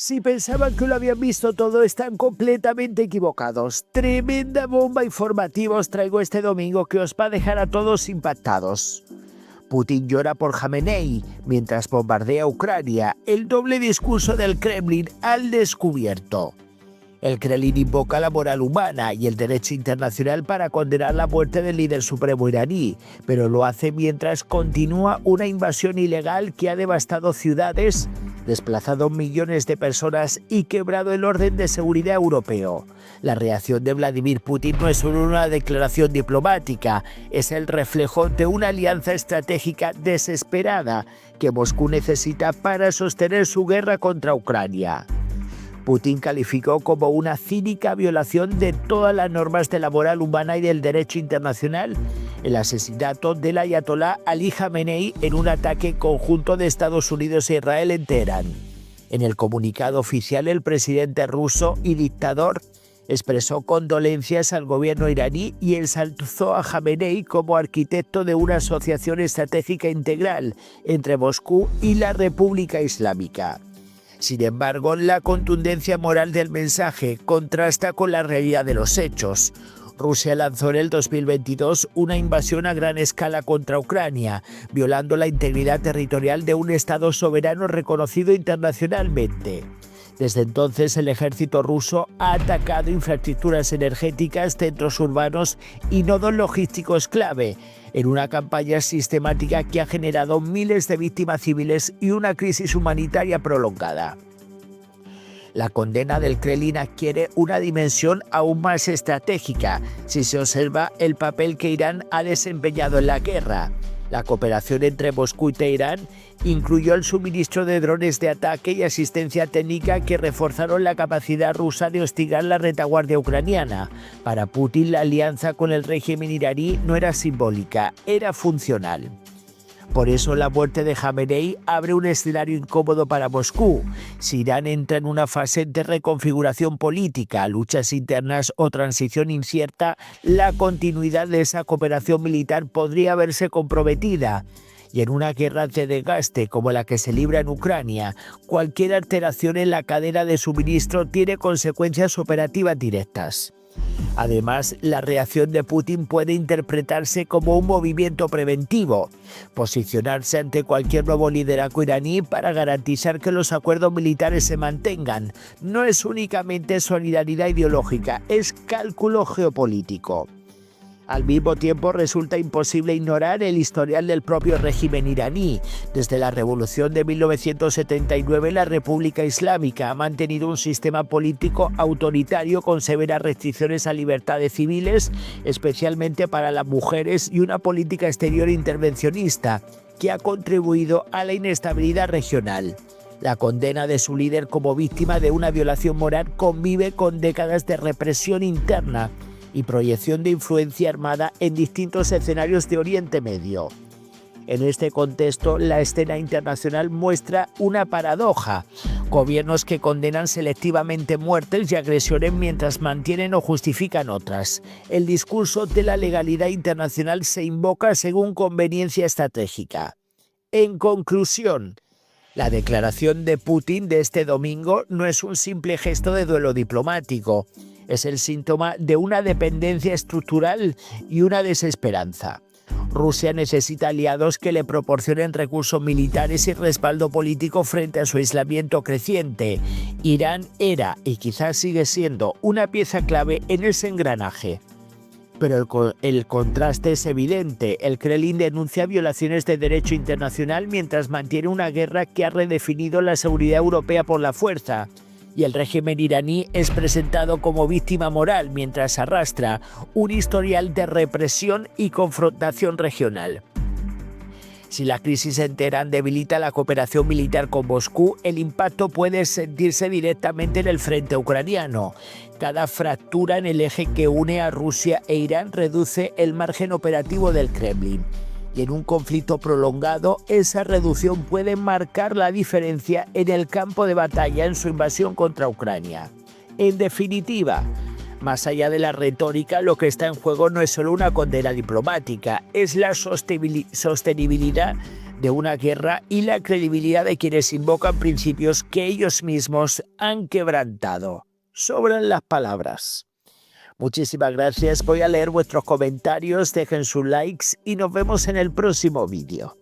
Si pensaban que lo habían visto todo, están completamente equivocados. Tremenda bomba informativa os traigo este domingo que os va a dejar a todos impactados. Putin llora por Jamenei mientras bombardea Ucrania. El doble discurso del Kremlin al descubierto. El Kremlin invoca la moral humana y el derecho internacional para condenar la muerte del líder supremo iraní, pero lo hace mientras continúa una invasión ilegal que ha devastado ciudades, desplazado millones de personas y quebrado el orden de seguridad europeo. La reacción de Vladimir Putin no es solo una declaración diplomática, es el reflejo de una alianza estratégica desesperada que Moscú necesita para sostener su guerra contra Ucrania. Putin calificó como una cínica violación de todas las normas de la moral humana y del derecho internacional el asesinato del ayatolá Ali Jamenei en un ataque conjunto de Estados Unidos e Israel en Teherán. En el comunicado oficial, el presidente ruso y dictador expresó condolencias al gobierno iraní y ensalzó a Jamenei como arquitecto de una asociación estratégica integral entre Moscú y la República Islámica. Sin embargo, la contundencia moral del mensaje contrasta con la realidad de los hechos. Rusia lanzó en el 2022 una invasión a gran escala contra Ucrania, violando la integridad territorial de un Estado soberano reconocido internacionalmente. Desde entonces, el ejército ruso ha atacado infraestructuras energéticas, centros urbanos y nodos logísticos clave, en una campaña sistemática que ha generado miles de víctimas civiles y una crisis humanitaria prolongada. La condena del Kremlin adquiere una dimensión aún más estratégica si se observa el papel que Irán ha desempeñado en la guerra. La cooperación entre Moscú y Teherán incluyó el suministro de drones de ataque y asistencia técnica que reforzaron la capacidad rusa de hostigar la retaguardia ucraniana. Para Putin, la alianza con el régimen iraní no era simbólica, era funcional. Por eso la muerte de Jamenei abre un escenario incómodo para Moscú. Si Irán entra en una fase de reconfiguración política, luchas internas o transición incierta, la continuidad de esa cooperación militar podría verse comprometida. Y en una guerra de desgaste como la que se libra en Ucrania, cualquier alteración en la cadena de suministro tiene consecuencias operativas directas. Además, la reacción de Putin puede interpretarse como un movimiento preventivo, posicionarse ante cualquier nuevo liderazgo iraní para garantizar que los acuerdos militares se mantengan. No es únicamente solidaridad ideológica, es cálculo geopolítico. Al mismo tiempo, resulta imposible ignorar el historial del propio régimen iraní. Desde la revolución de 1979, la República Islámica ha mantenido un sistema político autoritario con severas restricciones a libertades civiles, especialmente para las mujeres, y una política exterior intervencionista que ha contribuido a la inestabilidad regional. La condena de su líder como víctima de una violación moral convive con décadas de represión interna y proyección de influencia armada en distintos escenarios de Oriente Medio. En este contexto, la escena internacional muestra una paradoja: gobiernos que condenan selectivamente muertes y agresiones mientras mantienen o justifican otras. El discurso de la legalidad internacional se invoca según conveniencia estratégica. En conclusión, la declaración de Putin de este domingo no es un simple gesto de duelo diplomático. Es el síntoma de una dependencia estructural y una desesperanza. Rusia necesita aliados que le proporcionen recursos militares y respaldo político frente a su aislamiento creciente. Irán era, y quizás sigue siendo, una pieza clave en ese engranaje. Pero el contraste es evidente. El Kremlin denuncia violaciones de derecho internacional mientras mantiene una guerra que ha redefinido la seguridad europea por la fuerza. Y el régimen iraní es presentado como víctima moral mientras arrastra un historial de represión y confrontación regional. Si la crisis en Teherán debilita la cooperación militar con Moscú, el impacto puede sentirse directamente en el frente ucraniano. Cada fractura en el eje que une a Rusia e Irán reduce el margen operativo del Kremlin. Y en un conflicto prolongado, esa reducción puede marcar la diferencia en el campo de batalla en su invasión contra Ucrania. En definitiva, más allá de la retórica, lo que está en juego no es solo una condena diplomática, es la sostenibilidad de una guerra y la credibilidad de quienes invocan principios que ellos mismos han quebrantado. Sobran las palabras. Muchísimas gracias, voy a leer vuestros comentarios, dejen sus likes y nos vemos en el próximo vídeo.